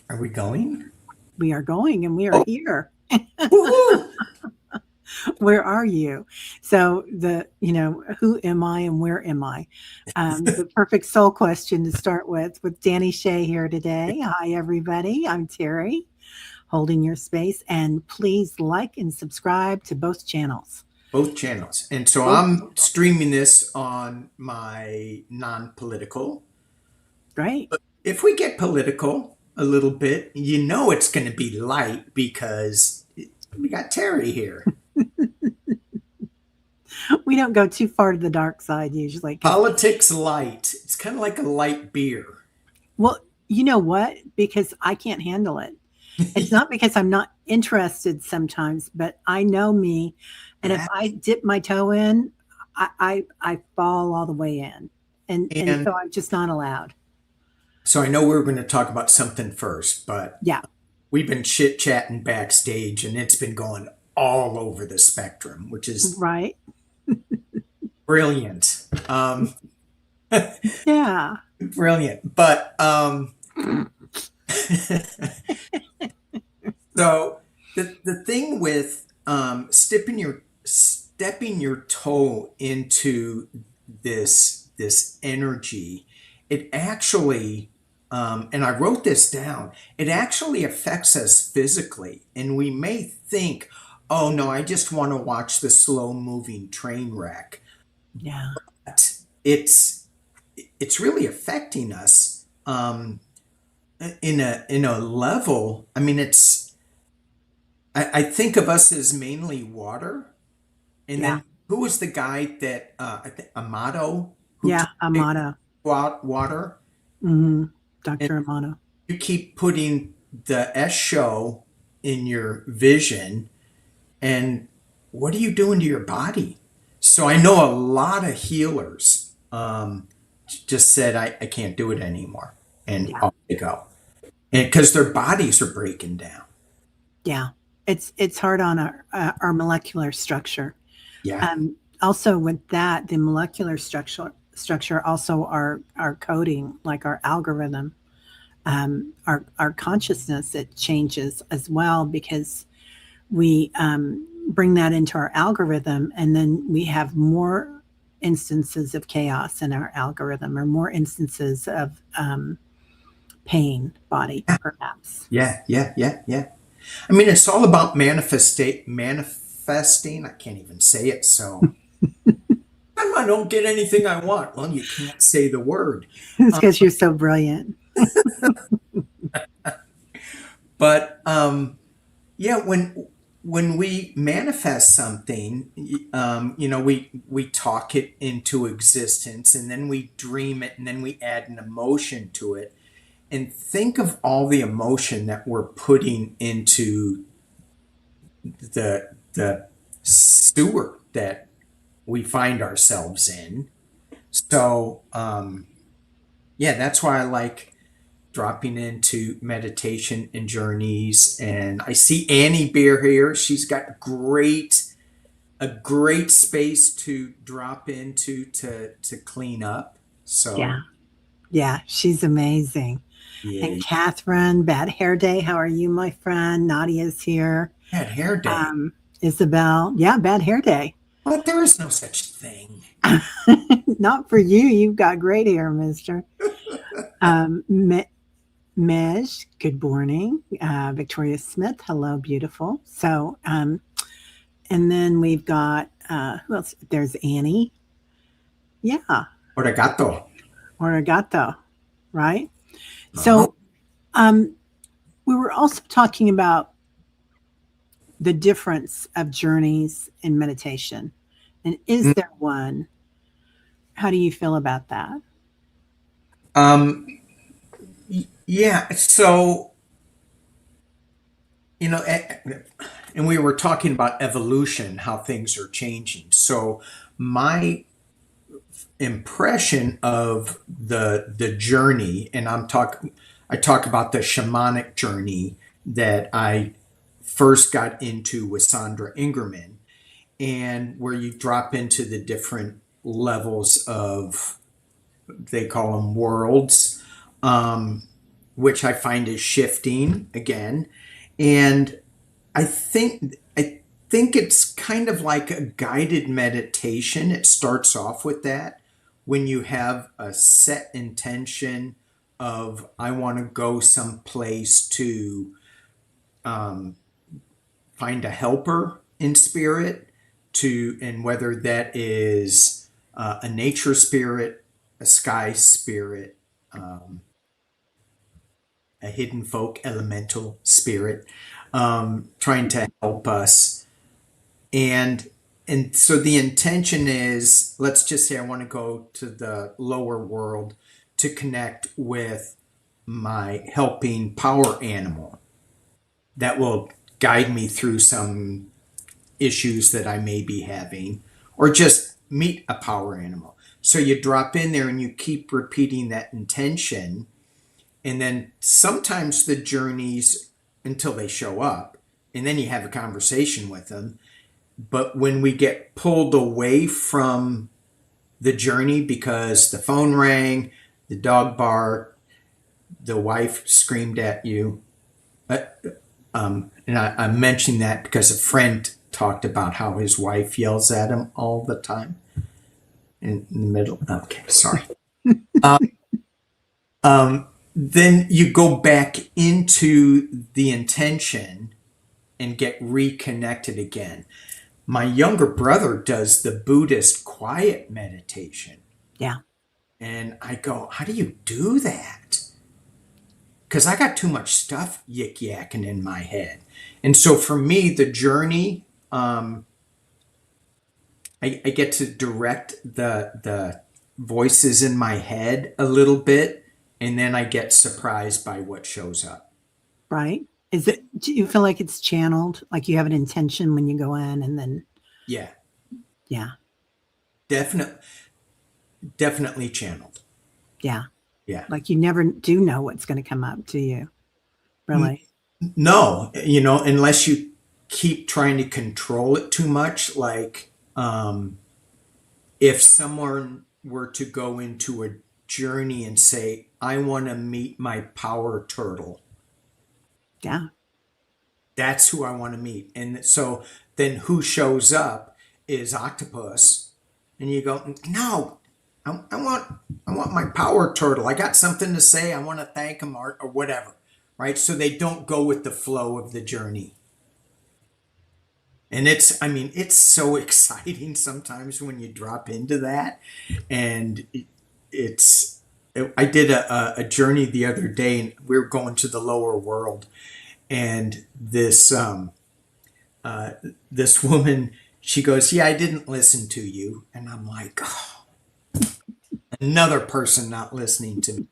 Are we going? We are going and we are Oh, here. woohoo! Where are you? So who am I and where am I? The perfect soul question to start with Danny Shea here today. Hi, everybody. I'm Terry, holding your space. And please like and subscribe to both channels. Both channels. And so Both I'm channels. streaming this on my non-political. Right? But if we get political a little bit, you know it's going to be light because we got Terry here. We don't go too far to the dark side usually because, Politics light. It's kind of like a light beer. well, you know what? Because I can't handle it. It's not because I'm not interested sometimes, but I know me, and if Yeah. I dip my toe in, I fall all the way in, and And so I'm just not allowed. so I know we were going to talk about something first, but Yeah, we've been chit chatting backstage and it's been going all over the spectrum, which is right. brilliant. Yeah, Brilliant. But so the thing with stepping your toe into this energy, it actually and I wrote this down, it actually affects us physically. And we may think, oh no, I just want to watch the slow moving train wreck. yeah, But it's really affecting us in a level. I mean, I think of us as mainly water. And yeah, then who was the guy that I think Amato who yeah. talked Amano, about water? hmm And Dr. Amano. you keep putting the S show in your vision, and what are you doing to your body? So I know a lot of healers just said I can't do it anymore, and Yeah, off they go, and because their bodies are breaking down. yeah. It's hard on our molecular structure. Yeah. Also, with that, the molecular structure also our coding, like our algorithm, our consciousness, it changes as well because we bring that into our algorithm, and then we have more instances of chaos in our algorithm, or more instances of pain body, perhaps. Yeah, yeah, yeah, yeah. I mean, it's all about manifesting. I can't even say it. So I don't get anything I want. Well, you can't say the word. It's because you're so brilliant. But yeah, when we manifest something, we talk it into existence, and then we dream it, and then we add an emotion to it. And think of all the emotion that we're putting into the sewer that we find ourselves in. So yeah, that's why I like dropping into meditation and journeys. And I see Annie Beer here. She's got a great space to drop into to clean up. Yeah. So Yeah, she's amazing. And yeah, Catherine, Bad Hair Day, how are you, my friend? Nadia's here. had hair day. Um, Isabel, yeah, Bad Hair Day. But there is no such thing. Not for you. You've got great hair, mister. Me- Mej, good morning. Victoria Smith, hello, beautiful. So, and then we've got, who else? There's Annie. Yeah, Oregato. Origato, right? Uh-huh. So, um, we were also talking about the difference of journeys in meditation. And is there one? How do you feel about that? Um, yeah. So, you know, and we were talking about evolution, how things are changing. So, my impression of the journey, and I talk about the shamanic journey that I first got into with Sandra Ingerman, and where you drop into the different levels of, they call them worlds. Um, which I find is shifting again. And I think it's kind of like a guided meditation. It starts off with that when you have a set intention of I want to go someplace to um, find a helper in spirit to, and whether that is a nature spirit, a sky spirit, um, a hidden folk elemental spirit, trying to help us. And and so the intention is, let's just say I want to go to the lower world to connect with my helping power animal that will guide me through some issues that I may be having, or just meet a power animal. So you drop in there and you keep repeating that intention. And then sometimes the journeys until they show up, and then you have a conversation with them. But when we get pulled away from the journey because the phone rang, the dog barked, the wife screamed at you, uh, and I'm mentioning that because a friend talked about how his wife yells at him all the time in the middle. Okay, sorry. Uh, then you go back into the intention and get reconnected again. My younger brother does the Buddhist quiet meditation. Yeah. And I go, how do you do that? Because I got too much stuff yik yakking in my head. And so for me, the journey, I get to direct the voices in my head a little bit, and then I get surprised by what shows up. Right. Is it, do you feel like it's channeled? Like you have an intention when you go in and then, Yeah, yeah, definitely, definitely channeled. yeah. Yeah. Like you never do know what's going to come up to you, really. No, unless you keep trying to control it too much. Like, if someone were to go into a journey and say, I want to meet my power turtle, Yeah. that's who I want to meet. And so then who shows up is octopus. And you go, no, I want, I want my power turtle. I got something to say. I want to thank him or whatever. Right. So they don't go with the flow of the journey. And it's so exciting sometimes when you drop into that. And it's, I did a journey the other day, and we were going to the lower world. And uh, this woman, she goes, yeah, I didn't listen to you. And I'm like, oh, another person not listening to me.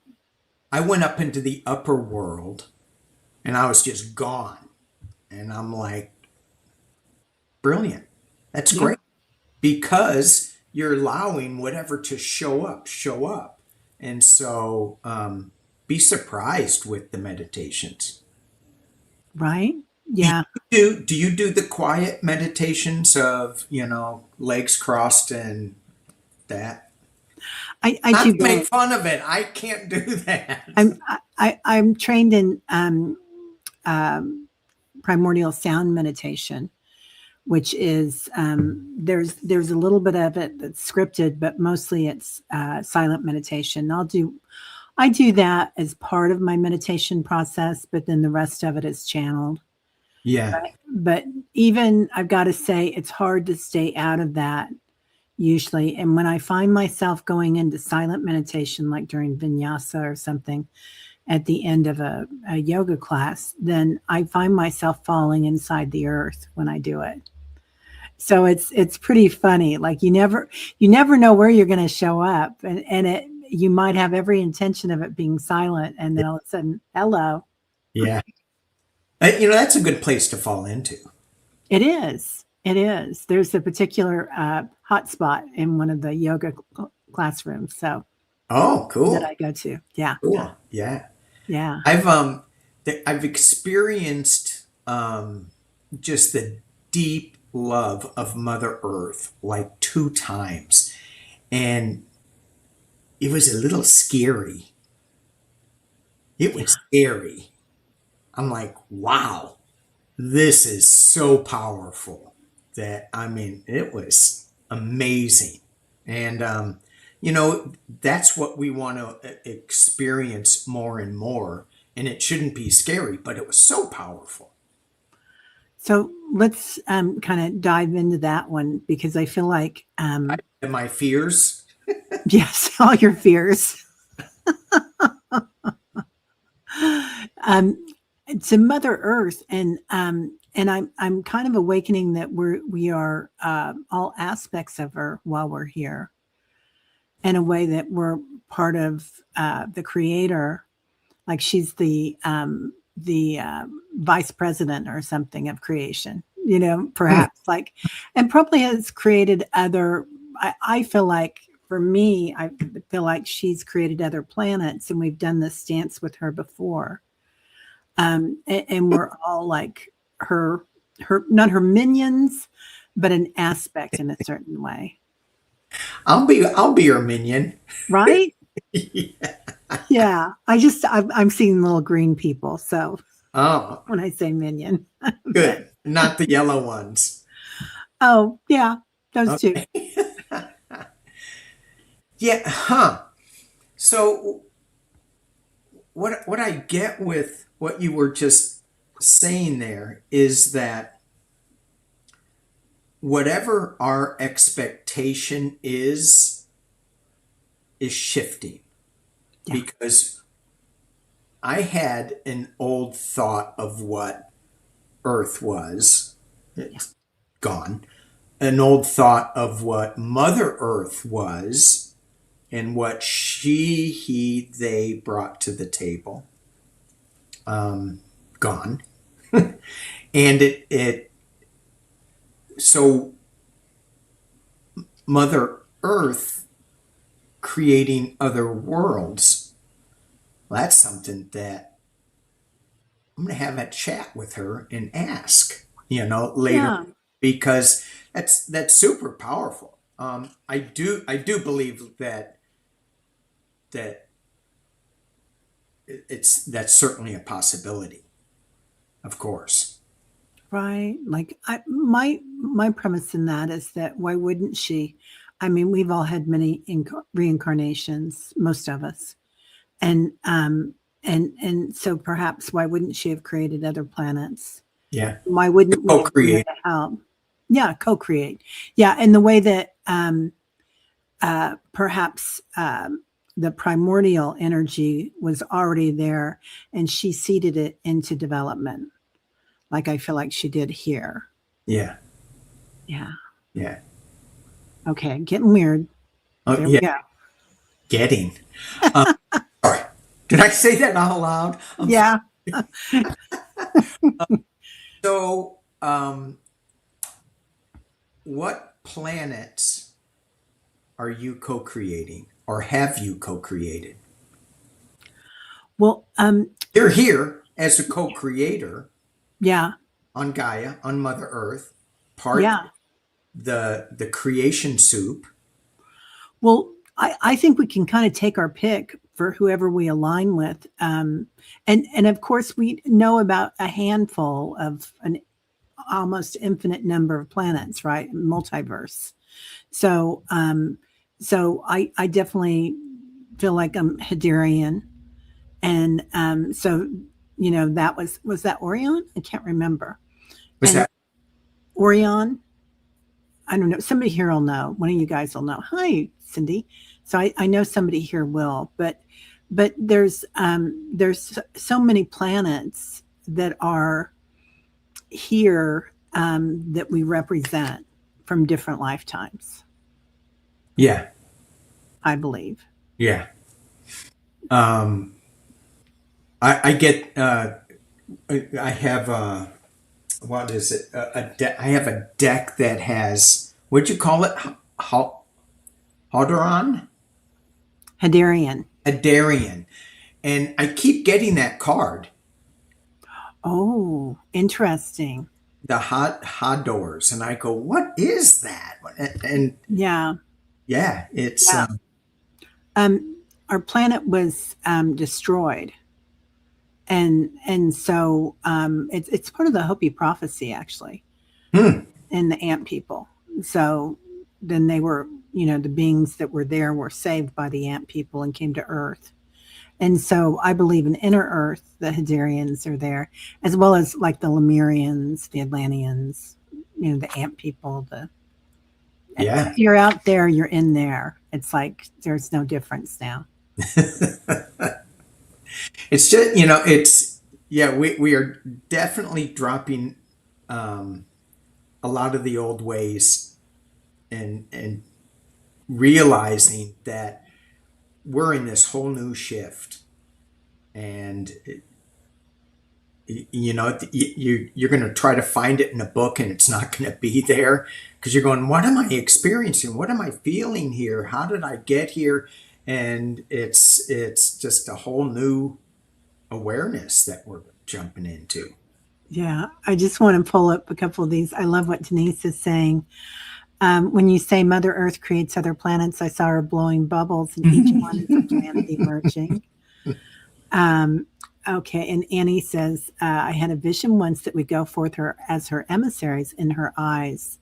I went up into the upper world and I was just gone. And I'm like, brilliant. That's Yeah. great. Because you're allowing whatever to show up. And so be surprised with the meditations. Right. Do Yeah. you do the quiet meditations of, legs crossed and that? I Not do to make both. fun of it. I can't do that. I'm trained in um, primordial sound meditation, which is there's a little bit of it that's scripted, but mostly it's silent meditation. I do that as part of my meditation process, but then the rest of it is channeled. Yeah. But even I've got to say, it's hard to stay out of that usually. And when I find myself going into silent meditation, like during vinyasa or something at the end of a yoga class, then I find myself falling inside the earth when I do it. So it's pretty funny. Like you never know where you're going to show up, and it you might have every intention of it being silent, and then all of a sudden, hello. Yeah. That's a good place to fall into. It is. It is. There's a particular hot spot in one of the yoga classrooms, so Oh, that cool. I go to. Yeah, Cool. Yeah. yeah. I've experienced just the deep love of Mother Earth like two times. And it was a little scary It Yeah. was scary. I'm like, wow, this is so powerful that, I mean, it was amazing. And, that's what we want to experience more and more. And it shouldn't be scary, but it was so powerful. So let's kind of dive into that one because I feel like, And my fears. yes, all your fears. um, to Mother Earth, and I'm kind of awakening that we are all aspects of her while we're here, in a way that we're part of the Creator, like she's the vice president or something of creation, perhaps like, and probably has created other. I feel like for me, I feel like she's created other planets, and we've done this dance with her before, and we're all like her, not her minions, but an aspect in a certain way, I'll be your minion. right? Yeah, I'm seeing little green people, so Oh, when I say minion, but good. Not the yellow ones. oh yeah, those two. Okay. Yeah, huh. So what I get with what you were just saying there is that whatever our expectation is shifting, Yeah, because I had an old thought of what Earth was. yeah, It's gone. An old thought of what Mother Earth was and what she, he, they brought to the table. Gone. And it so Mother Earth creating other worlds. Well, that's something that I'm going to have a chat with her and ask, later, yeah. because that's super powerful. I do believe that that's certainly a possibility, of course. Right. Like my premise in that is that why wouldn't she? I mean, we've all had many reincarnations, most of us, and so perhaps why wouldn't she have created other planets? Yeah, Why wouldn't we have been there co-create. to help? Yeah, co-create. Yeah, in the way that perhaps the primordial energy was already there, and she seeded it into development, like I feel like she did here. Yeah, Yeah. yeah. Okay, getting weird. Oh, There we yeah. go. Getting. Um, Sorry, did I say that out loud? Yeah. So, what planets are you co-creating, or have you co-created? Well, You're here as a co-creator yeah, on Gaia, on Mother Earth, part yeah. the creation soup. Well, I think we can kind of take our pick for whoever we align with. And of course we know about a handful of an almost infinite number of planets, right? Multiverse. So I definitely feel like I'm Hadarian. And so, that was that Orion? I can't remember. Was And that Orion, I don't know. Somebody here will know. One of you guys will know. Hi, Cindy. So I know somebody here will, but there's so many planets that are here, that we represent from different lifetimes, yeah, I believe. yeah. Um, I get. I have what is it? I have a deck that has, what'd you call it? Halderon, Hadarian. a Darien, and I keep getting that card, Oh, interesting. the Hadors, and I go, what is that? And Yeah. yeah, it's Yeah. Um, our planet was destroyed, And so it's part of the Hopi prophecy actually, Hmm. in the ant people. So then they were, the beings that were there were saved by the ant people and came to Earth. And so I believe in inner Earth, the Hadarians are there, as well as like the Lemurians, the Atlanteans, the ant people. The Yeah. If you're out there, you're in there. It's like there's no difference now. It's just, yeah, we are definitely dropping um, a lot of the old ways and realizing that we're in this whole new shift. And you're going to try to find it in a book and it's not going to be there because you're going, what am I experiencing, what am I feeling here, how did I get here? And it's just a whole new awareness that we're jumping into. Yeah, I just want to pull up a couple of these. I love what Denise is saying. When you say Mother Earth creates other planets, I saw her blowing bubbles, and each one is a planet emerging. Um, okay, and Annie says, I had a vision once that we go forth her as her emissaries in her eyes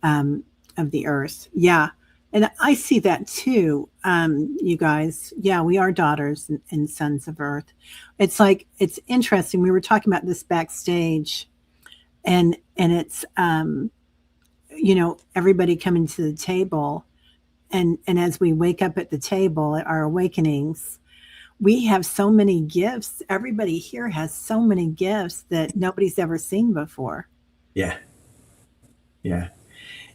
of the earth. Yeah, and I see that too, you guys. Yeah, we are daughters and sons of Earth. It's like, it's interesting. We were talking about this backstage, and it's, everybody coming to the table. And as we wake up at the table at our awakenings, we have so many gifts. Everybody here has so many gifts that nobody's ever seen before. Yeah, yeah.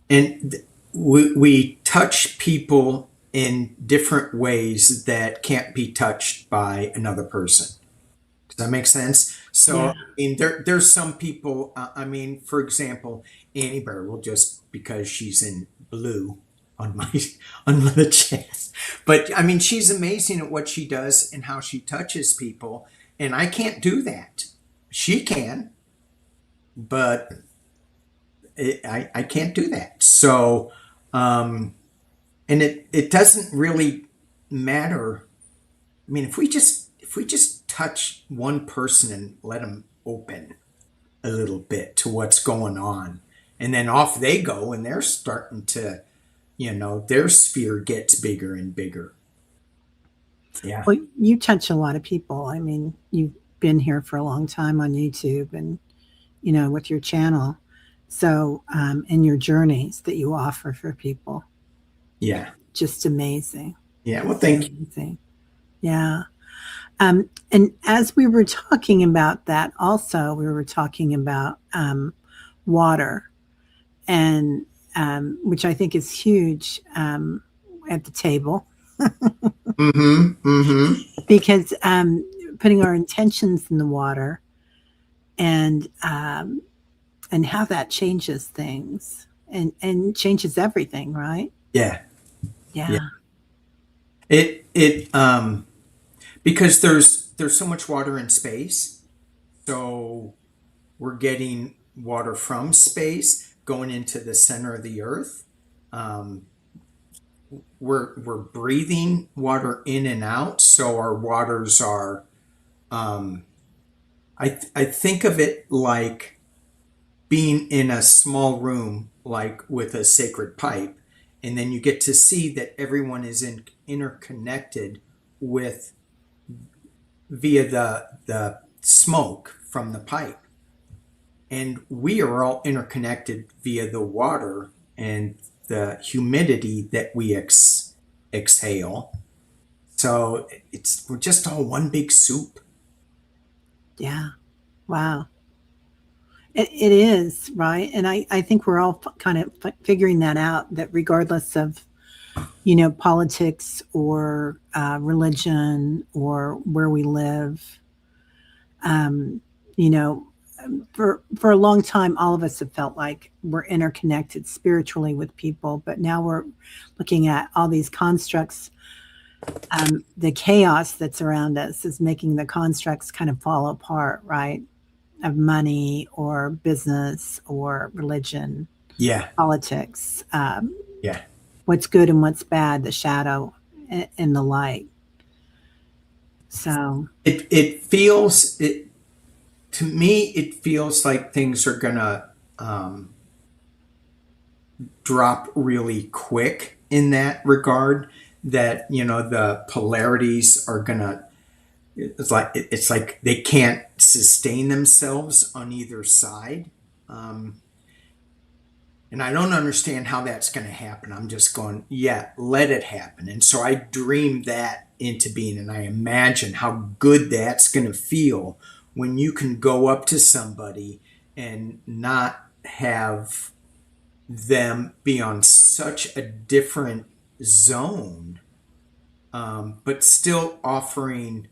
And we touch people in different ways that can't be touched by another person. Does that make sense? So, Yeah. I mean, there's some people. I mean, for example, Annie Bear will just because she's in blue on my on the chest, but I mean, she's amazing at what she does and how she touches people, and I can't do that. She can, but I can't do that. So, um, and it doesn't really matter. I mean, if we just touch one person and let them open a little bit to what's going on, and then off they go, and they're starting to, their sphere gets bigger and bigger. Yeah, Well, you touch a lot of people. I mean, you've been here for a long time on YouTube and, with your channel. So, and your journeys that you offer for people, yeah, just amazing. yeah. Well, Just thank you. amazing. Yeah. And as we were talking about that, also, we were talking about water, and which I think is huge at the table, Mm-hmm. Mm-hmm. because putting our intentions in the water, and how that changes things, and changes everything, right? Yeah, yeah. Yeah. It because there's so much water in space, so we're getting water from space going into the center of the earth. Um, we're breathing water in and out, so our waters are. Um, I think of it like being in a small room, like with a sacred pipe, and then you get to see that everyone is interconnected with via the smoke from the pipe, and we are all interconnected via the water and the humidity that we exhale. So we're just all one big soup. Yeah. Wow. It is, right? And I think we're all kind of figuring that out, that regardless of, politics or religion or where we live, um, you know, for a long time, all of us have felt like we're interconnected spiritually with people, but now we're looking at all these constructs. The chaos that's around us is making the constructs kind of fall apart, right? Of money or business or religion, Yeah, politics, yeah, what's good and what's bad, the shadow and the light. So, It feels it to me. It feels like things are gonna drop really quick in that regard. That the polarities are gonna. It's like they can't sustain themselves on either side. Um, And I don't understand how that's going to happen. I'm just going, yeah, let it happen. And so I dream that into being, and I imagine how good that's going to feel when you can go up to somebody and not have them be on such a different zone, but still offering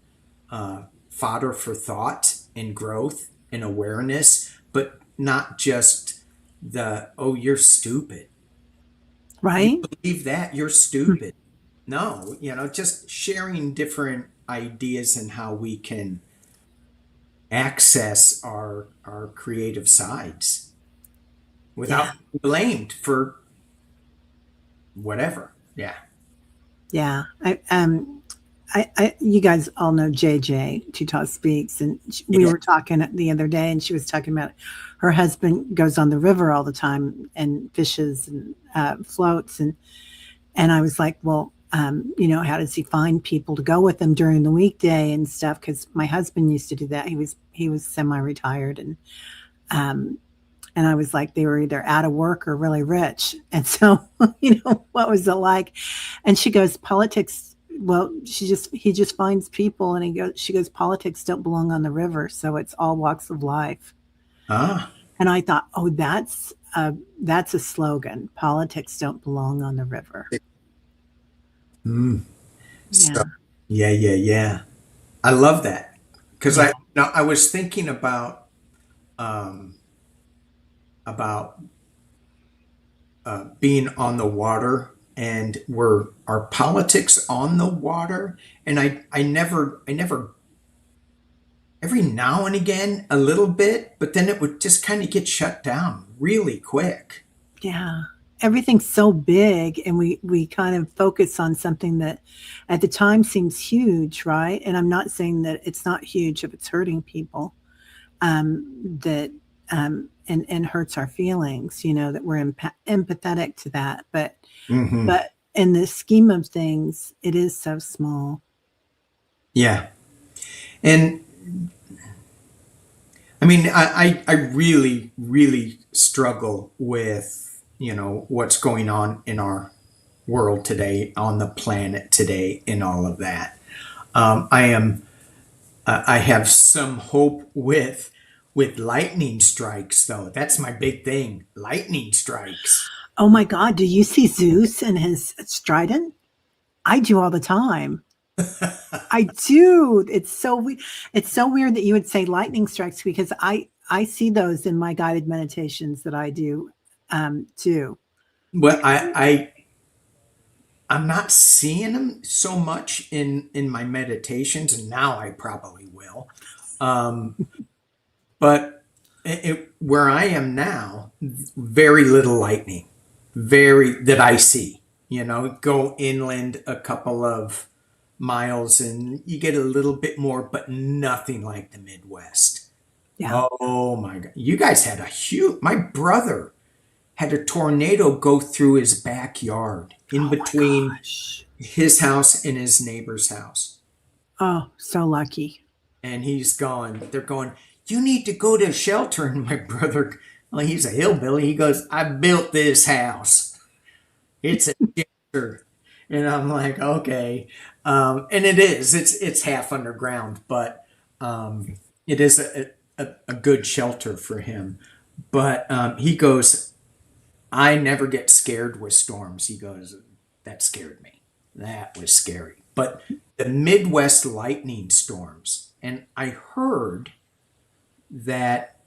fodder for thought and growth and awareness, but not just oh, you're stupid. You right? believe that? You're stupid. No, just sharing different ideas and how we can access our creative sides without Yeah. being blamed for whatever. Yeah. Yeah. You guys all know JJ, Too Speaks, and we Yeah. were talking the other day, and she was talking about her husband goes on the river all the time and fishes and floats, and I was like, well, how does he find people to go with him during the weekday and stuff? Because my husband used to do that. He was semi-retired, um, and I was like, they were either out of work or really rich. And so, what was it like? And she goes, politics. Well, he just finds people, and she goes, politics don't belong on the river, so it's all walks of life. Ah. And I thought, oh, that's a slogan. Politics don't belong on the river. Mm. So, Yeah, yeah, yeah, yeah. I love that because yeah, I was thinking um, about being on the water and were our politics on the water, and I never every now and again a little bit, but then it would just kind of get shut down really quick. yeah. Everything's so big, and we kind of focus on something that, at the time, seems huge, right? And I'm not saying that it's not huge if it's hurting people, that and hurts our feelings. That we're empathetic to that, Hmm. but in the scheme of things, it is so small. Yeah, and I mean I really really struggle with what's going on in our world today, on the planet today, and all of that. I have some hope with lightning strikes, though. That's my big thing. Lightning strikes. Oh my God, do you see Zeus and his trident? I do all the time. I do. It's so weird that you would say lightning strikes, because I see those in my guided meditations that I do, too. Well, I'm not seeing them so much in my meditations, and now I probably will. Um, but where I am now, very little lightning, very that I see. Go inland a couple of miles and you get a little bit more, but nothing like the Midwest. Yeah. Oh my God. You guys had my brother had a tornado go through his backyard in Oh my between gosh. his house and his neighbor's house. Oh, so lucky. And they're going, you need to go to shelter. And my brother, well, he's a hillbilly. He goes, I built this house. It's a shelter. And I'm like, okay. And it is. It's half underground, but it is a good shelter for him. But he goes, I never get scared with storms. He goes, that scared me. That was scary. But the Midwest lightning storms, and I heard that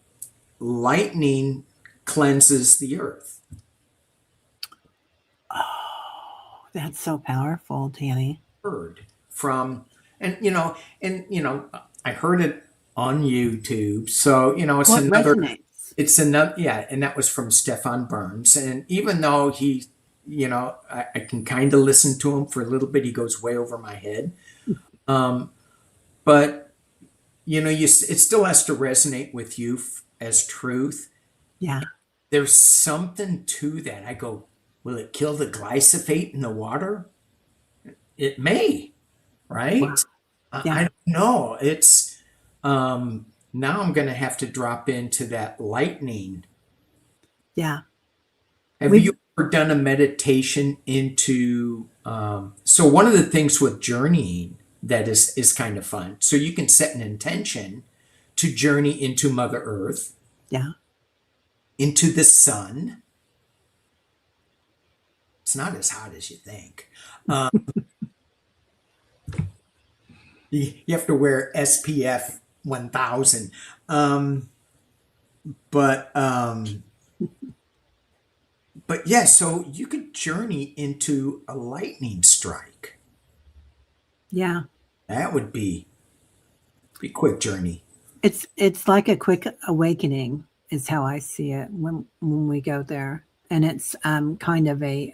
lightning cleanses the earth. Oh, that's so powerful, Danny. Heard from, and I heard it on YouTube. So What resonates? it's another, yeah, and that was from Stefan Burns. And even though I can kind of listen to him for a little bit, he goes way over my head. but it still has to resonate with you as truth. Yeah. There's something to that. I go, will it kill the glyphosate in the water? It may, Wow. right? I Yeah. don't know. It's now I'm going to have to drop into that lightning. Yeah. Have We've you ever done a meditation into? So one of the things with journeying that is kind of fun. So you can set an intention to journey into Mother Earth, yeah. into the sun. It's not as hot as you think. Um, you have to wear SPF 1000. Um, but but yeah, so you could journey into a lightning strike. Yeah. That would be a quick journey. It's like a quick awakening is how I see it when we go there. And it's kind of a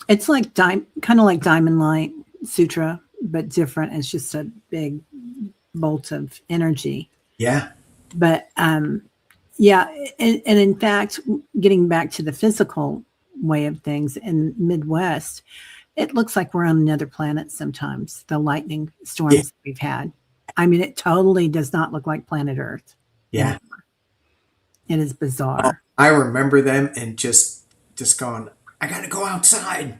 it's like kind of like Diamond Light Sutra, but different. It's just a big bolt of energy. Yeah, But yeah, and in fact, getting back to the physical way of things in Midwest, it looks like we're on another planet sometimes. The lightning yeah, storms we've had. I mean, it totally does not look like planet Earth yeah. anymore. It is Oh, bizarre, I remember them and just going, I gotta go outside.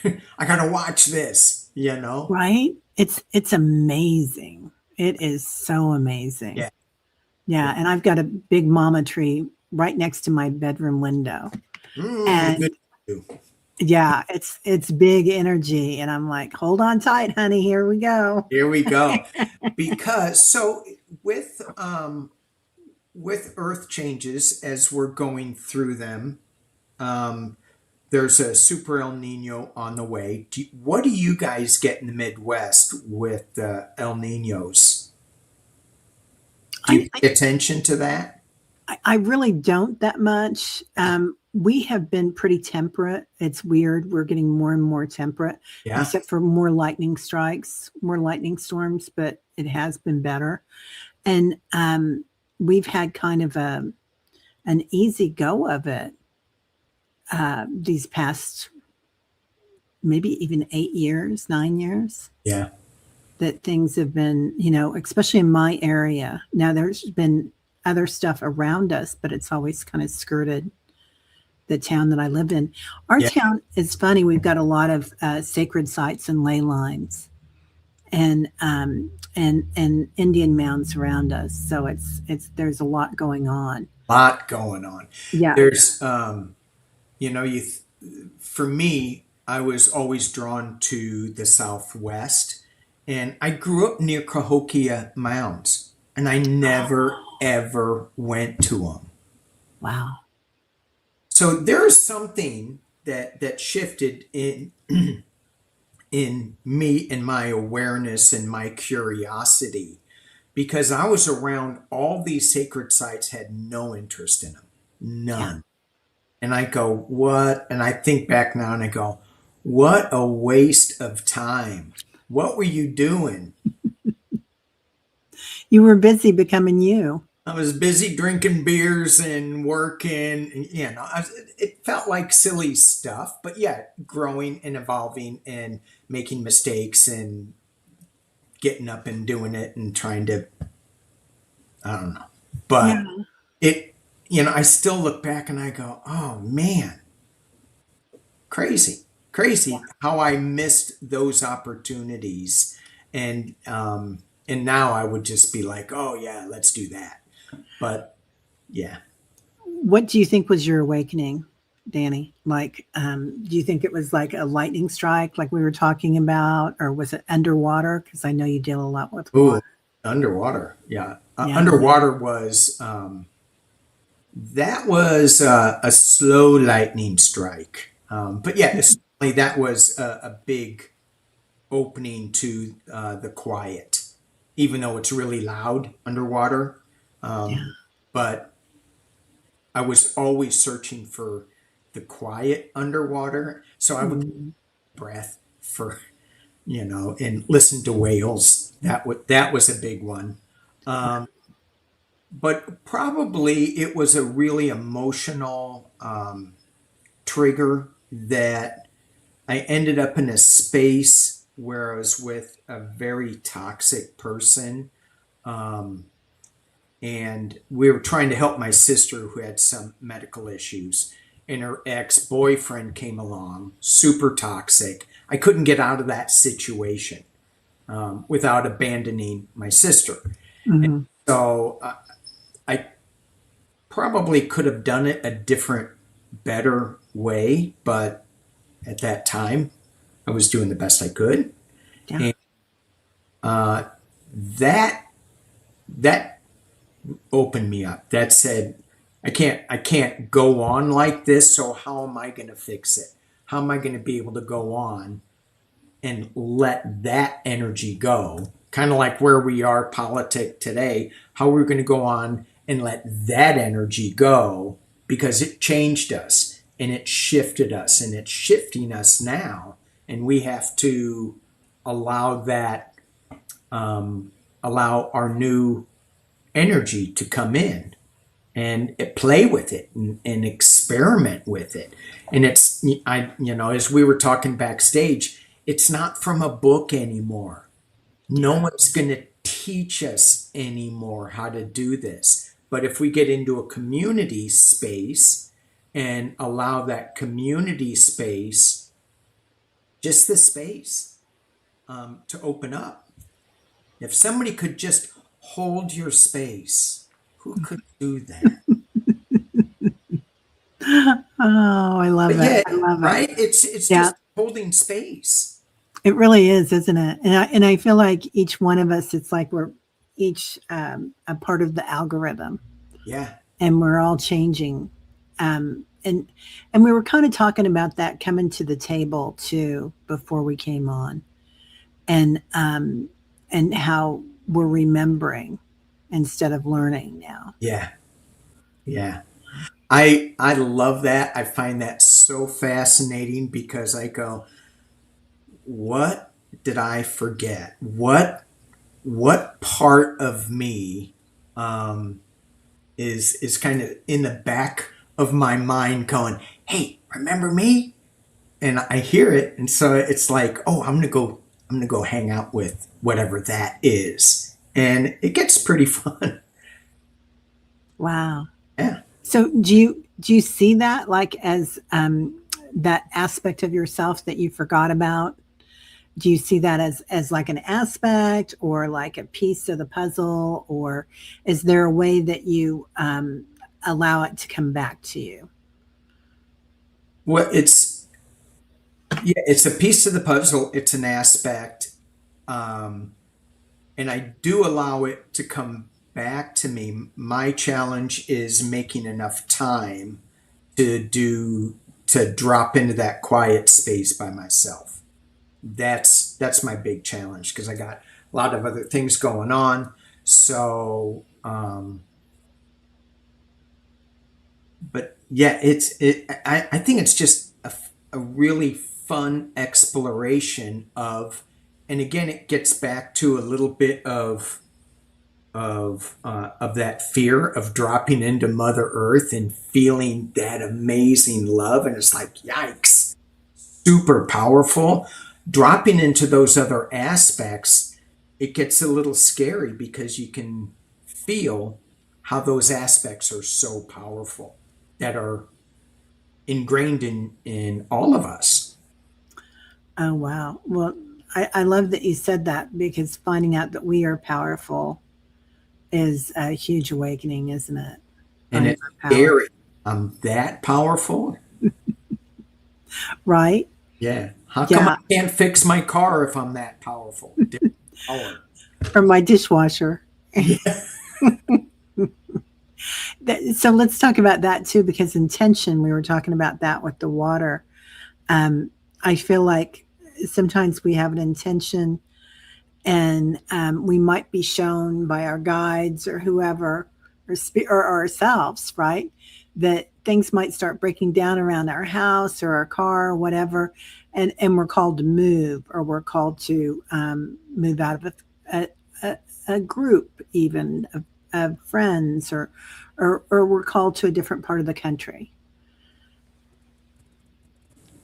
I gotta watch this, you know? right? It's amazing. It is so amazing. Yeah. Yeah. Yeah, and I've got a big mama tree right next to my bedroom window. Good. And yeah, it's big energy and I'm like, "Hold on tight, honey. Here we go." Here we go. Because so with earth changes as we're going through them, um, there's a super El Nino on the way. What do you guys get in the Midwest with El Ninos? Do you I pay attention to that? I really don't that much. We have been pretty temperate. It's weird. We're getting more and more temperate, Yeah. except for more lightning strikes, more lightning storms, but it has been better. And we've had kind of an easy go of it these past maybe even 8 years, 9 years. Yeah. That things have been, especially in my area. Now, there's been other stuff around us, but it's always kind of skirted the town that I live in. Our Yeah. town is funny. We've got a lot of sacred sites and ley lines and Indian mounds around us. So it's there's a lot going on. Lot going on. Yeah. There's you know, for me, I was always drawn to the Southwest, and I grew up near Cahokia Mounds, and I never ever went to them. Wow. So there is something that shifted in me and my awareness and my curiosity because I was around all these sacred sites, had no interest in them, Yeah. none. And I go, what? And I think back now and I go, what a waste of time. What were you doing? You were busy becoming you. I was busy drinking beers and working. And, it felt like silly stuff, but yeah, growing and evolving and making mistakes and getting up and doing it and trying to, I don't know. Yeah. But it, I still look back and I go, oh man, crazy how I missed those opportunities. And now I would just be like, oh yeah, let's do that. But yeah. What do you think was your awakening, Danny? Like, do you think it was like a lightning strike, like we were talking about, or was it underwater? Because I know you deal a lot with Ooh, water. underwater. Yeah. Yeah. Underwater was, that was a slow lightning strike. But yeah, certainly that was a big opening to the quiet, even though it's really loud underwater. Yeah. But I was always searching for the quiet underwater. So I would Mm. breath for and listen to whales. That was a big one. Um, but probably it was a really emotional trigger that I ended up in a space where I was with a very toxic person. Um, and we were trying to help my sister who had some medical issues. And her ex boyfriend came along, super toxic. I couldn't get out of that situation without abandoning my sister. Hmm. So I probably could have done it a different, better way, but at that time, I was doing the best I could. Yeah. And uh, that that opened me up. That said, I can't go on like this. So how am I going to fix it? How am I going to be able to go on and let that energy go? Kind of like where we are politic today. How we're going to go on and let that energy go because it changed us and it shifted us and it's shifting us now, and we have to allow that allow our new energy to come in and play with it and experiment with it. And as we were talking backstage, it's not from a book anymore. No Yeah. one's going to teach us anymore how to do this. But if we get into a community space and allow that community space, just the space, to open up. If somebody could just hold your space, who could do that? Oh, I love But it. yeah, I love it. right? It's Yeah. just holding space. It really is, isn't it? And I feel like each one of us, it's like we're each a part of the algorithm, Yeah, and we're all changing. And we were kind of talking about that coming to the table too before we came on, and how we're remembering instead of learning now. yeah, yeah. I love that. I find that so fascinating because I go, what did I forget? What part of me um, is kind of in the back of my mind going, hey, remember me? And I hear it, and so it's like, oh, I'm gonna go hang out with whatever that is, and it gets pretty fun. Wow. Yeah. So do you see that like as that aspect of yourself that you forgot about? Do you see that as like an aspect or like a piece of the puzzle, or is there a way that you allow it to come back to you? Well, it's a piece of the puzzle. It's an aspect, um, and I do allow it to come back to me. My challenge is making enough time to drop into that quiet space by myself. That's my big challenge because I got a lot of other things going on. So, but yeah, I think it's just a really fun exploration of, and again, it gets back to a little bit of that fear of dropping into Mother Earth and feeling that amazing love, and it's like, yikes, super powerful. Dropping into those other aspects, it gets a little scary because you can feel how those aspects are so powerful that are ingrained in all of us. Oh wow. Well, I love that you said that because finding out that we are powerful is a huge awakening, isn't it? And Finding it's our power. scary. I'm that powerful? Right? Yeah. How come I Yeah. can't fix my car if I'm that powerful? Different power. Or my dishwasher. Yeah. So let's talk about that too, because intention, we were talking about that with the water. Um, I feel like sometimes we have an intention, and we might be shown by our guides or whoever, or ourselves, right? That things might start breaking down around our house or our car or whatever. and we're called to move, or we're called to move out of a, a, a group, even of friends, or we're called to a different part of the country.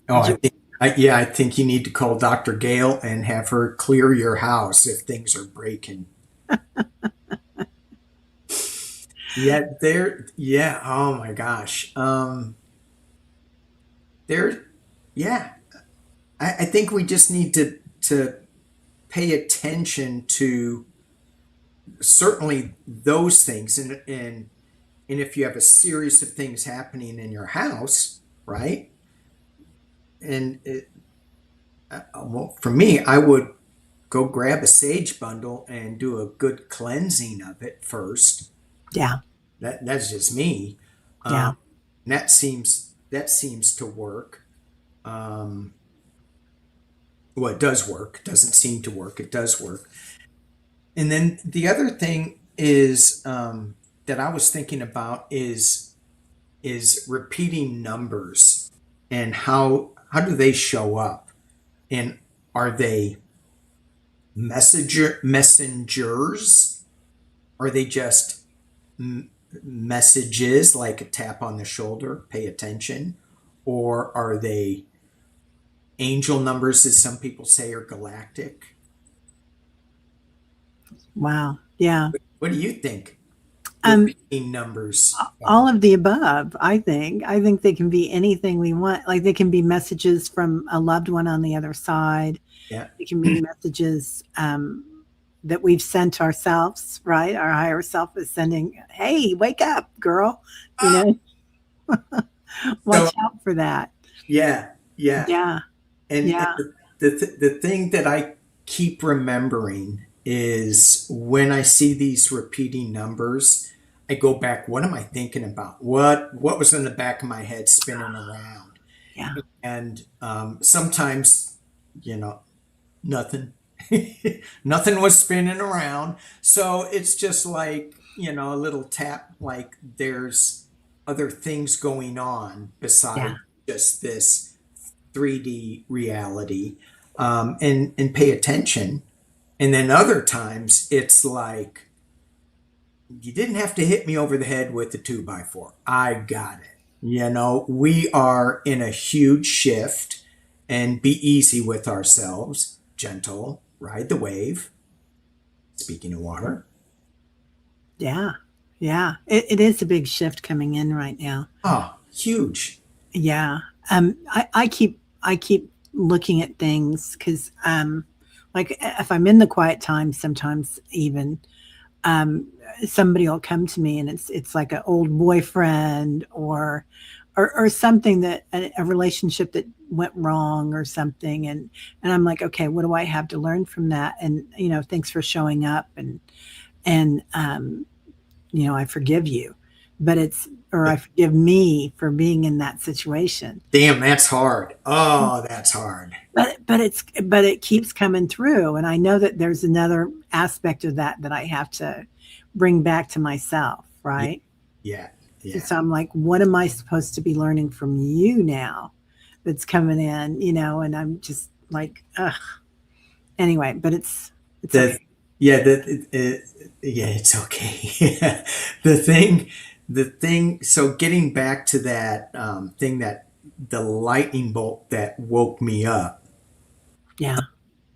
Oh, Did you? yeah, I think you need to call Dr. Gale and have her clear your house if things are breaking. Yeah, yeah, oh my gosh. There, yeah, I think we just need to pay attention to certainly those things. And if you have a series of things happening in your house, right? And well, for me, I would go grab a sage bundle and do a good cleansing of it first. Yeah, That's just me. yeah. And that seems to work. Um, well, it does work. Doesn't seem to work. It does work. And then the other thing is that I was thinking about is repeating numbers and how do they show up? And are they messengers? Are they just messages like a tap on the shoulder, pay attention? Or are they angel numbers, as some people say, or galactic? Wow. Yeah. What do you think? Um, Repeating numbers. all of the above, I think. I think they can be anything we want. Like they can be messages from a loved one on the other side. Yeah. It can be messages that we've sent ourselves, right? Our higher self is sending, hey, wake up, girl. You know, So watch out for that. yeah, yeah. Yeah. And Yeah. the thing that I keep remembering is when I see these repeating numbers, I go back, what am I thinking about? What was in the back of my head spinning around? Yeah. And sometimes, you know, nothing. Nothing was spinning around. So it's just like, a little tap, like there's other things going on Yeah. besides just this 3D reality, and pay attention. And then other times it's like, you didn't have to hit me over the head with the 2x4. I got it. We are in a huge shift, and be easy with ourselves, gentle, ride the wave. Speaking of water, Yeah. Yeah. It is a big shift coming in right now. huge. Yeah. I keep looking at things because like if I'm in the quiet time, sometimes even um, somebody will come to me and it's like an old boyfriend or something that a relationship that went wrong or something, and I'm like, okay, what do I have to learn from that? And thanks for showing up, and I forgive you, but it's or I forgive me for being in that situation. Damn, that's hard. Oh, that's hard. But it keeps coming through, and I know that there's another aspect of that I have to bring back to myself, Yeah, right? yeah, yeah. So I'm like, what am I supposed to be learning from you now that's coming in, and I'm just like, ugh. Anyway, but it's The okay. yeah, yeah, it's okay. the thing, the thing. So getting back to that thing, that the lightning bolt that woke me up, Yeah,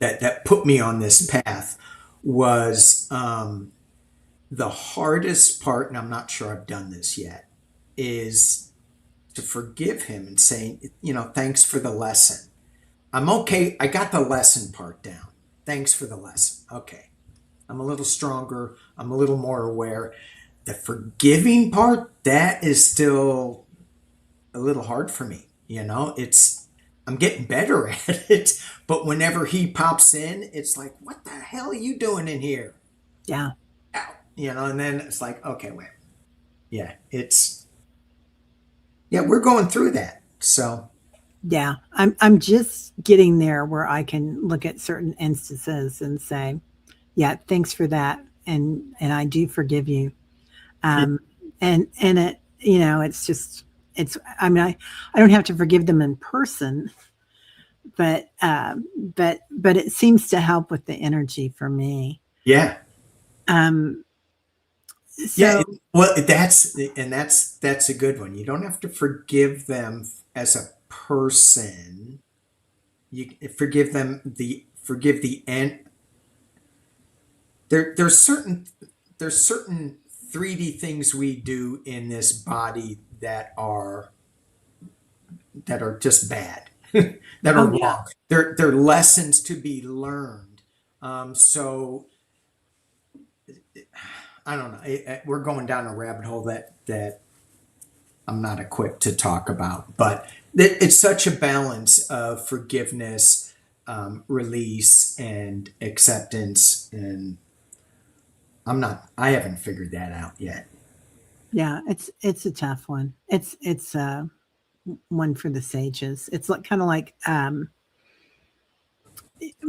that put me on this path, was the hardest part, and I'm not sure I've done this yet, is to forgive him and saying, thanks for the lesson. I'm okay. I got the lesson part down. Thanks for the lesson. Okay. I'm a little stronger. I'm a little more aware. The forgiving part, that is still a little hard for me. I'm getting better at it. But whenever he pops in, it's like, what the hell are you doing in here? yeah, Ow. And then it's like, okay, wait. Yeah, yeah, we're going through that. So, yeah. I'm just getting there where I can look at certain instances and say, yeah, thanks for that, and I do forgive you. yeah, Um, and it's just it's. I mean, I don't have to forgive them in person, but it seems to help with the energy for me. Yeah. Um, Yeah. so Well, that's a good one. You don't have to forgive them as a person. You forgive them forgive the end. There's certain 3D things we do in this body that are just bad, that are oh yeah, wrong. They're lessons to be learned. So I don't know. We're going down a rabbit hole that I'm not equipped to talk about, but it's such a balance of forgiveness, release, and acceptance. And I haven't figured that out yet. yeah, it's a tough one. It's one for the sages. It's like kind of like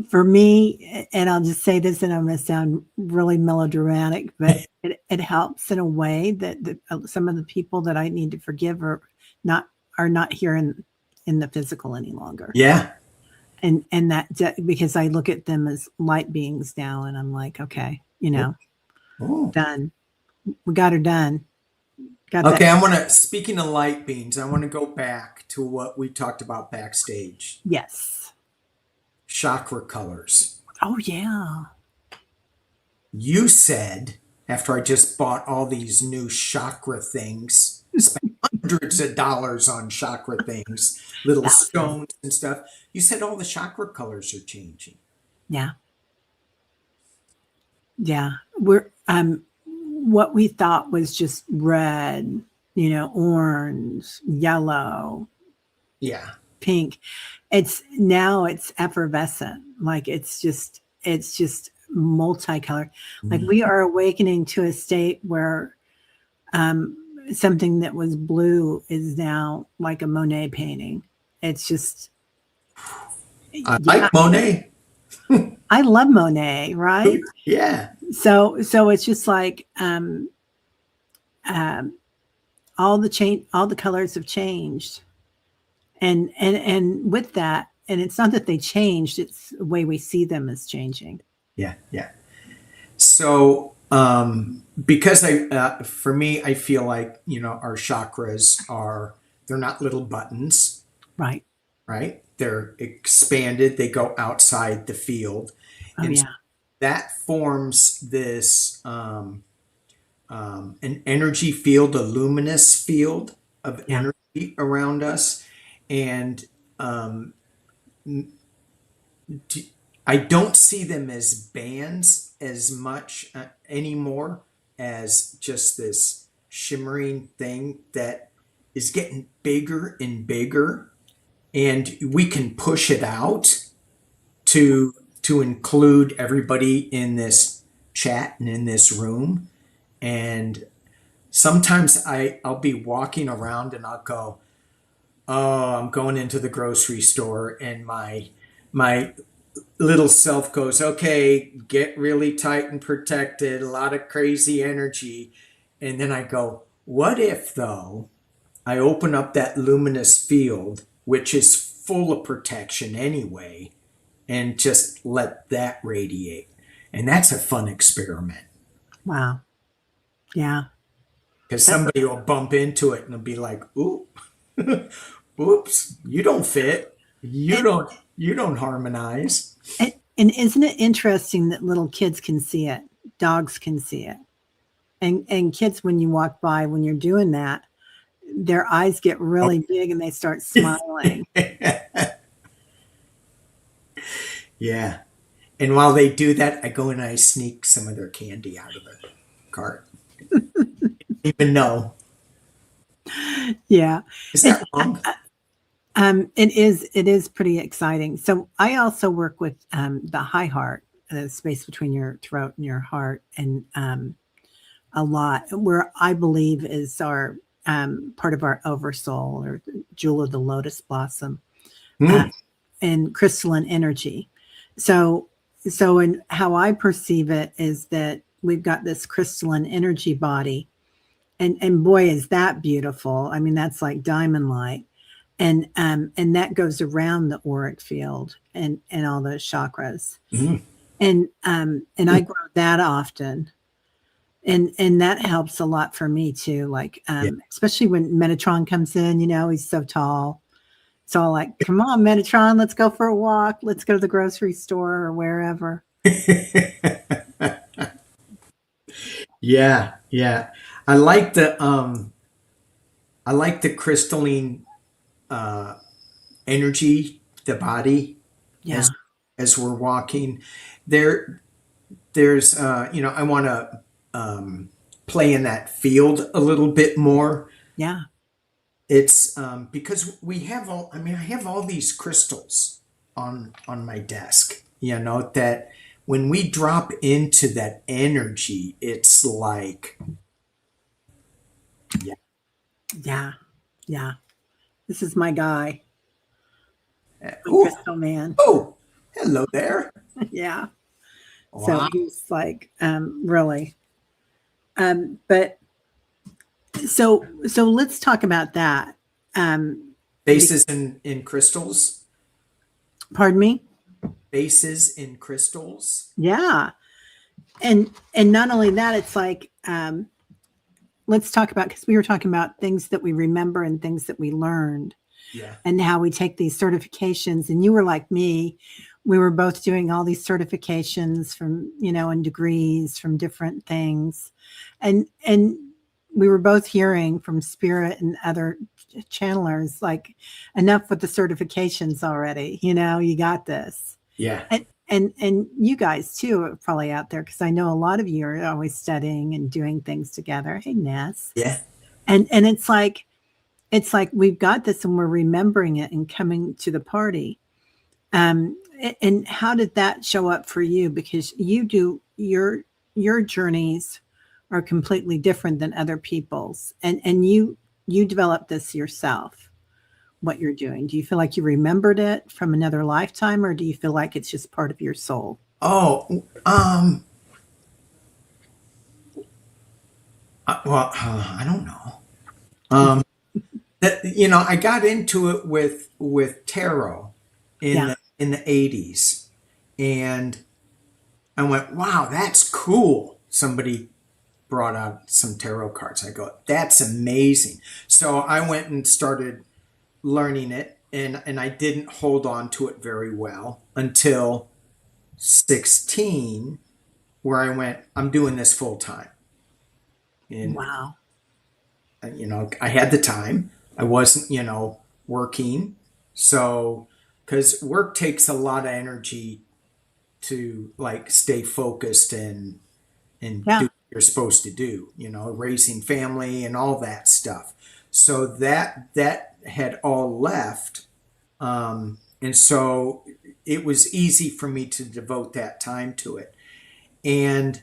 for me, and I'll just say this, and I'm going to sound really melodramatic, but it helps in a way that some of the people that I need to forgive not are not here in the physical any longer, Yeah. and because I look at them as light beings now, and I'm like, okay, Oh. done. We got her done. Got that. Okay, speaking of light beams, I want to go back to what we talked about backstage. Yes. Chakra colors. Oh yeah. You said, after I just bought all these new chakra things, spent hundreds of dollars on chakra things, little Thousands. stones and stuff, you said all the chakra colors are changing. Yeah. Yeah. We're what we thought was just red, orange, yellow, Yeah. pink. It's effervescent. Like it's just multicolored. Like Mhm. we are awakening to a state where um something that was blue is now like a Monet painting. It's just I yeah, like Monet. I love Monet, right? Yeah. So it's just like um all the colors have changed, and with that, and it's not that they changed, it's the way we see them as changing. Yeah. Yeah. So, because for me, I feel like, our chakras they're not little buttons, Right. right? They're expanded, they go outside the field. Oh And yeah. that forms this, an energy field, a luminous field of Yeah. energy around us. And um, I don't see them as bands as much anymore as just this shimmering thing that is getting bigger and bigger, and we can push it out to include everybody in this chat and in this room. And sometimes I'll be walking around and I'll go, oh, I'm going into the grocery store, and my little self goes, okay, get really tight and protected, a lot of crazy energy. And then I go, what if, though, I open up that luminous field, which is full of protection anyway, and just let that radiate? And that's a fun experiment, Wow. Yeah. because That's somebody will bump into it and they'll be like, ooh, oops, you don't fit. You and, don't you don't harmonize. and isn't it interesting that little kids can see it, dogs can see it, and kids, when you walk by, when you're doing that, their eyes get really big and they start smiling. Yeah. And while they do that, I go and I sneak some of their candy out of the cart. Even know. Yeah. Is It, that wrong? it is pretty exciting. So I also work with the high heart, the space between your throat and your heart, and a lot where I believe is our part of our oversoul, or jewel of the lotus blossom, uh, Hmm. and crystalline energy. So in how I perceive it is that we've got this crystalline energy body, and boy is that beautiful. I mean, that's like diamond light. and that goes around the auric field and all those chakras. Mm. And I grow that often, and that helps a lot for me too. Like Yeah. especially when Metatron comes in, he's so tall. It's all like, come on, Metatron, let's go for a walk. Let's go to the grocery store or wherever. Yeah, yeah. I like the I like the crystalline uh energy, the body Yeah, as we're walking. There there's I want to play in that field a little bit more. yeah, It's because we have all I mean I have all these crystals on my desk, that when we drop into that energy, it's like, yeah. yeah, yeah. This is my guy, my Oh, crystal man. oh, hello there. Yeah. So Wow. he's like, really. But so let's talk about that. Um, be, Bases in crystals. pardon me. Bases in crystals. Yeah, and not only that, it's like, let's talk about, because we were talking about things that we remember and things that we learned, Yeah. and how we take these certifications. And you were like me, we were both doing all these certifications from, and degrees from different things, and we were both hearing from spirit and other channelers like, enough with the certifications already, you got this. Yeah. And you guys too are probably out there, because I know a lot of you are always studying and doing things together. Hey, Ness. Yeah. And it's like we've got this and we're remembering it and coming to the party. And how did that show up for you? Because your journeys are completely different than other people's, and you developed this yourself. What you're doing, do you feel like you remembered it from another lifetime, or do you feel like it's just part of your soul? Oh, I don't know. Um, that I got into it with tarot in Yeah, the 80s, and I went, wow, that's cool. Somebody brought out some tarot cards. I go, that's amazing. So I went and started learning it, and I didn't hold on to it very well until 16, where I went, I'm doing this full time. And wow. I had the time. I wasn't, working. So, because work takes a lot of energy to like stay focused and do Yeah, what you're supposed to do, raising family and all that stuff. So that had all left. And so it was easy for me to devote that time to it. And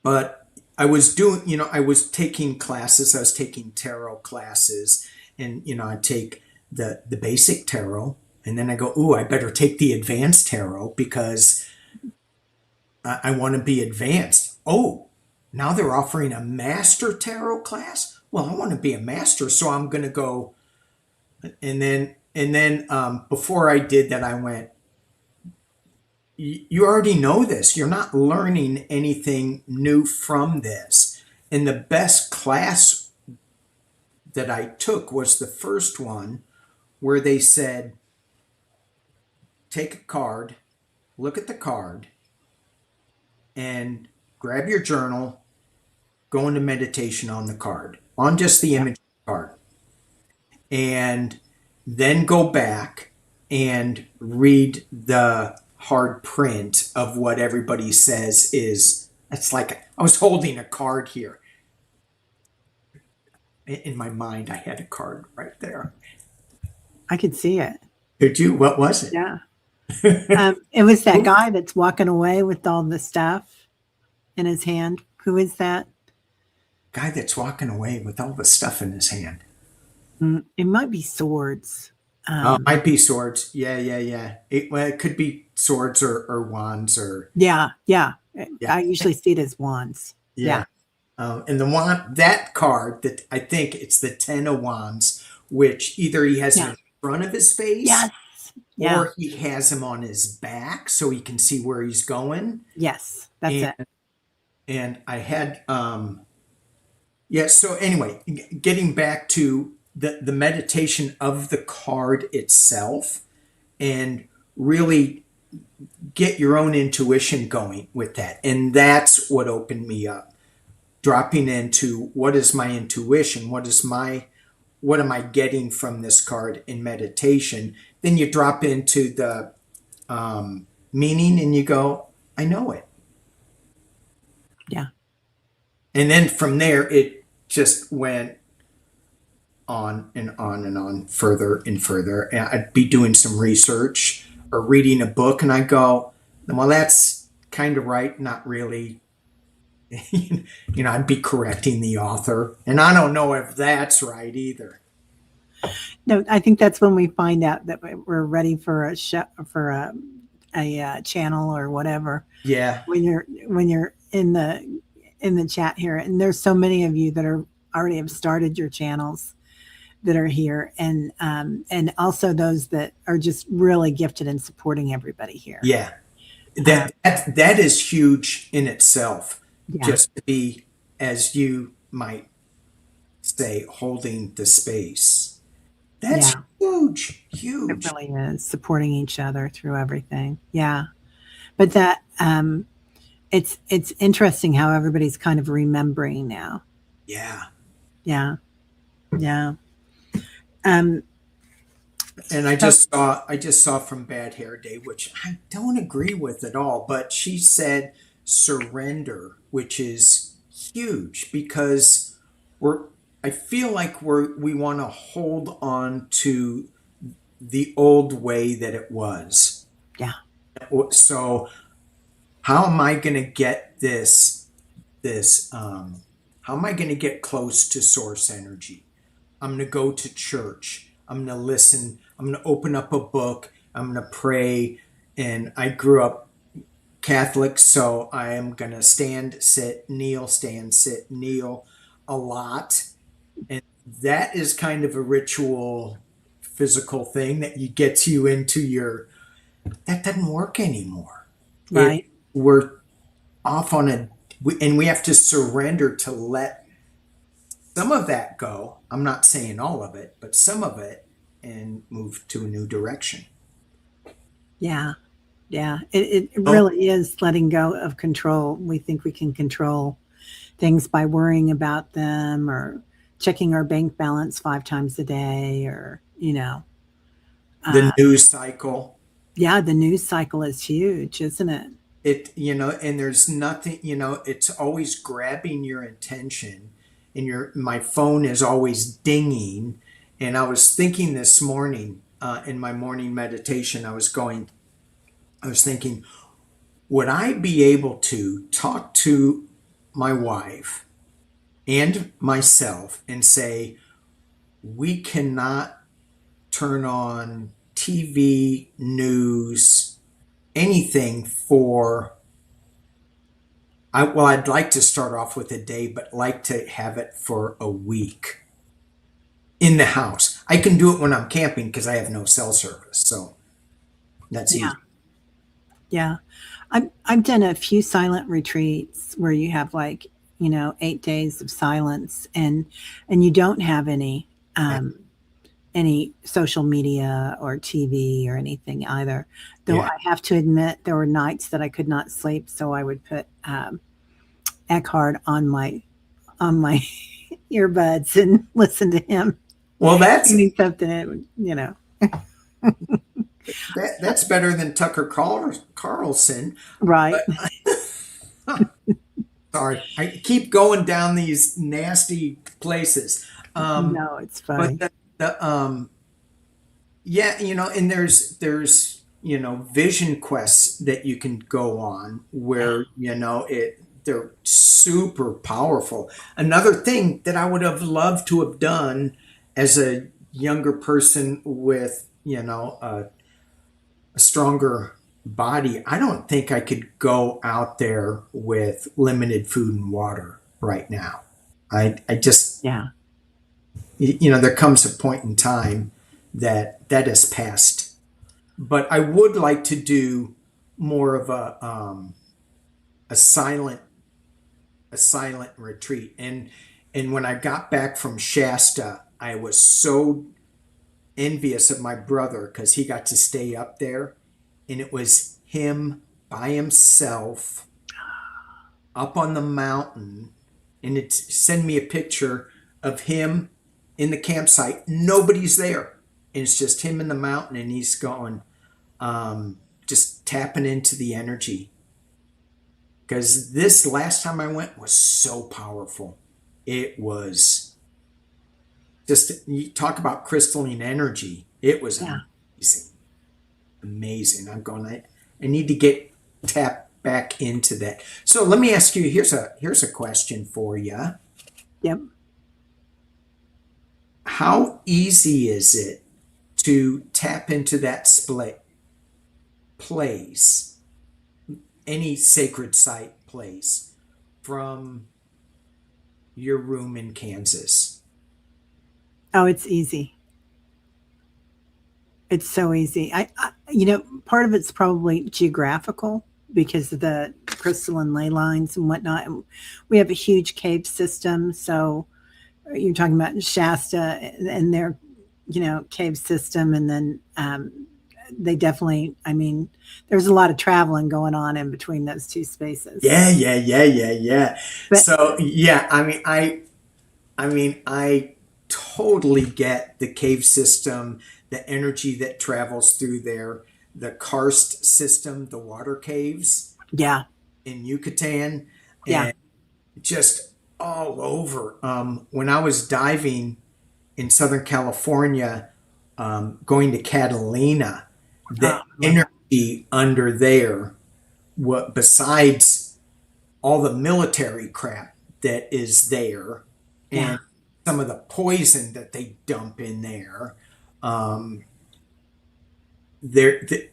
but I was doing, I was taking classes. I was taking tarot classes, and I take the basic tarot, and then I go, ooh, I better take the advanced tarot because I want to be advanced. Oh, now they're offering a master tarot class. Well, I want to be a master, so I'm going to go. And then before I did that, I went, you already know this. You're not learning anything new from this. And the best class that I took was the first one where they said, take a card, look at the card, and grab your journal, go into meditation on the card, on just the yeah. image of the card, and then go back and read the hard print of what everybody says is. It's like I was holding a card here. In my mind, I had a card right there. I could see it. Could you? What was it? Yeah. It was that guy that's walking away with all the stuff in his hand. Who is that? Guy that's walking away with all the stuff in his hand. It might be swords. Might be swords. Yeah, yeah, yeah. It could be swords or wands or Yeah, yeah. yeah, I usually see it as wands. Yeah, yeah. And the wand, that card that I think it's the 10 of wands which either he has them Yeah. in front of his face Yes. Yeah. or he has them on his back so he can see where he's going. Yes. That's And it. I had yeah, so anyway, getting back to the meditation of the card itself and really get your own intuition going with that. And that's what opened me up. Dropping into what is my intuition? What am I getting from this card in meditation? Then you drop into the meaning and you go, I know it. Yeah. And then from there, it just went on and on and on, further and further. And I'd be doing some research or reading a book, and I go, well, that's kind of right, not really. I'd be correcting the author, and I don't know if that's right either. No, I think that's when we find out that we're ready for a show, for channel or whatever. Yeah, When you're in the chat here, and there's so many of you that are already have started your channels that are here, and also those that are just really gifted in supporting everybody here. yeah. Um, That is huge in itself. yeah, Just to be, as you might say, holding the space. That's yeah, huge, it huge. really is supporting each other through everything. Yeah, but that it's interesting how everybody's kind of remembering now. Yeah. Yeah, yeah. Um, And so I just saw from Bad Hair Day, which I don't agree with at all, but she said surrender, which is huge because we're I feel like we want to hold on to the old way that it was. yeah, So how am I going to get this how am I going to get close to source energy? I'm going to go to church. I'm going to listen. I'm going to open up a book. I'm going to pray. And I grew up Catholic, so I am going to stand, sit, kneel a lot. And that is kind of a ritual physical thing that you gets you into your that doesn't work anymore. It right. we're off on and we have to surrender to let some of that go. I'm not saying all of it, but some of it, and move to a new direction. Yeah, yeah. It Oh, really is letting go of control. We think we can control things by worrying about them or checking our bank balance 5 times a day or, the uh, news cycle. yeah, the news cycle is huge, isn't it? And there's nothing, it's always grabbing your attention, and my phone is always dinging. And I was thinking this morning, in my morning meditation, I was thinking, would I be able to talk to my wife and myself and say, we cannot turn on TV, news, anything for, I'd like to start off with a day, but like to have it for a week in the house. I can do it when I'm camping because I have no cell service. So that's Yeah, easy. yeah. I've done a few silent retreats where you have like, 8 days of silence and you don't have any social media or TV or anything either. Though Yeah. I have to admit, there were nights that I could not sleep, so I would put Eckhart on my earbuds and listen to him Well, reading something. It would. that's better than Tucker Carlson. Right? But sorry, I keep going down these nasty places. No, it's But funny. the yeah, and there's vision quests that you can go on Yeah, where they're super powerful. Another thing that I would have loved to have done as a younger person with a stronger body, I don't think I could go out there with limited food and water right now. I just yeah, there comes a point in time that that is past. But I would like to do more of a silent a silent retreat. And when I got back from Shasta, I was so envious of my brother because he got to stay up there, and it was him by himself up on the mountain, and it sent me a picture of him in the campsite. Nobody's there, and it's just him in the mountain, and he's going, just tapping into the energy. Because this last time I went was so powerful. It was just, you talk about crystalline energy. It was Yeah. amazing, amazing. I need to get tapped back into that. So let me ask you. Here's a question for you. Yep. How easy is it to tap into that split place, any sacred site place, from your room in Kansas? Oh, it's easy. It's so easy. Part of it's probably geographical because of the crystalline ley lines and whatnot. And we have a huge cave system. So you're talking about Shasta and their, cave system. And then they definitely, there's a lot of traveling going on in between those two spaces. Yeah. But So yeah, I totally get the cave system, the energy that travels through there, the karst system, the water caves yeah, in Yucatan, yeah. and just all over. When I was diving in Southern California, going to Catalina, Oh, the I love that. energy under there, what besides all the military crap that is there, Yeah, and some of the poison that they dump in there. Um,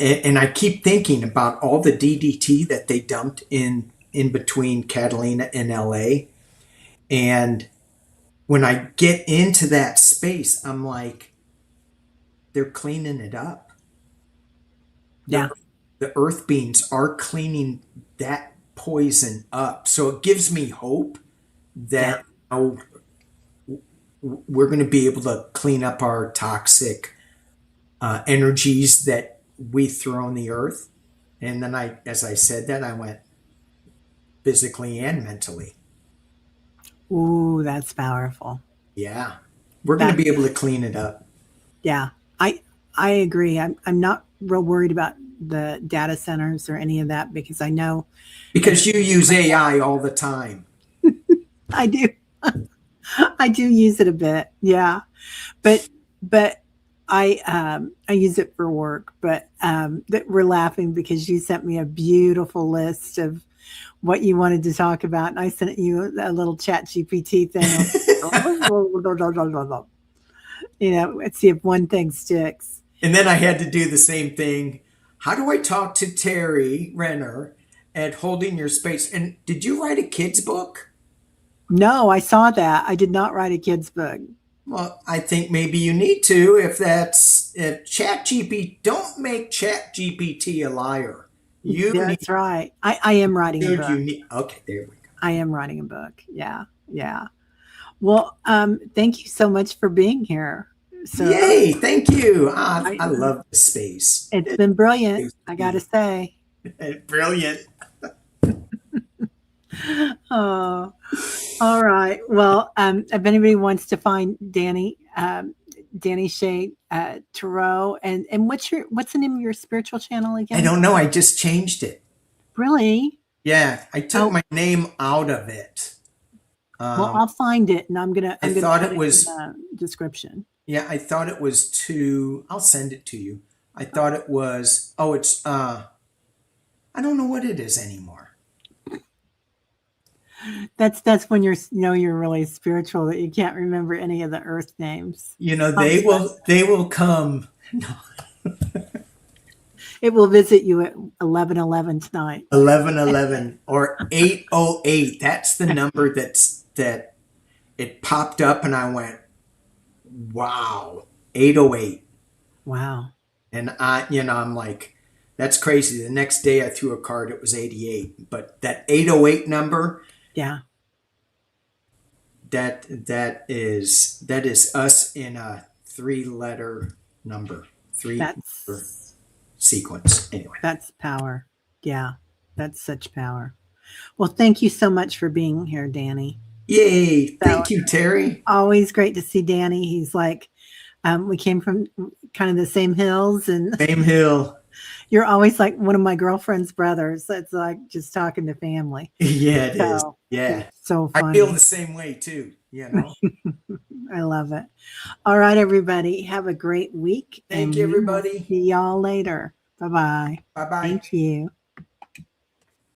and I keep thinking about all the DDT that they dumped in between Catalina and LA. And when I get into that space, I'm like, they're cleaning it up. The yeah, the earth beings are cleaning that poison up. So it gives me hope yeah, that, we're going to be able to clean up our toxic energies that we throw on the earth. And then as I said that, I went physically and mentally. ooh, that's powerful. Yeah, we're going to That be able to clean it up Yeah, I agree. I'm not real worried about the data centers or any of that because I know it's because you use AI all the time. I do I do use it a bit. Yeah. But I use it for work, but that we're laughing because you sent me a beautiful list of what you wanted to talk about, and I sent you a little chat GPT thing. Let's see if one thing sticks. And then I had to do the same thing. How do I talk to Terry Renner at Holding Your Space? And did you write a kid's book? No, I saw that. I did not write a kid's book. Well, I think maybe you need to. If Chat GPT, don't make Chat GPT a liar. You That's right. I am writing a book. Okay, there we go. I am writing a book. Yeah. Yeah. Well, thank you so much for being here. So Yay, thank you. I, I love the space. it's been brilliant, I got to say. Brilliant. Oh, all right. Well, if anybody wants to find Danny, Danny Shade, Tarot, and what's the name of your spiritual channel I again? don't know. I just changed it. Really? Yeah, I took Oh, my name out of it. well, Um, I'll find it and I I'm gonna thought put it it in was, the description. yeah, I thought it was too, I'll send it to you. I thought it was, oh, I don't know what it is anymore. That's when you're really spiritual that you can't remember any of the earth names. I'm sorry. They will come. It will visit you at 11:11 tonight. 1111 or 808. That's the number that it popped up, and I went, wow, 808. Wow. And I'm like, that's crazy. The next day I threw a card, it was 88. But that 808 number, Yeah. that is us in a three-letter number, three-letter That's sequence. Anyway. that's power. Yeah. That's such power. Well, thank you so much for being here, Danny. Yay. So Thank you, Terry. always great to see Danny. He's like, we came from kind of the same hills, and Same hill. you're always like one of my girlfriend's brothers. It's like just talking to family. Yeah, it is. So Yeah. it's so I feel the funny. same way too. I love it. All right, everybody. Have a great week, Thank and you, we will everybody. see y'all later. Bye bye. Bye bye. Thank you.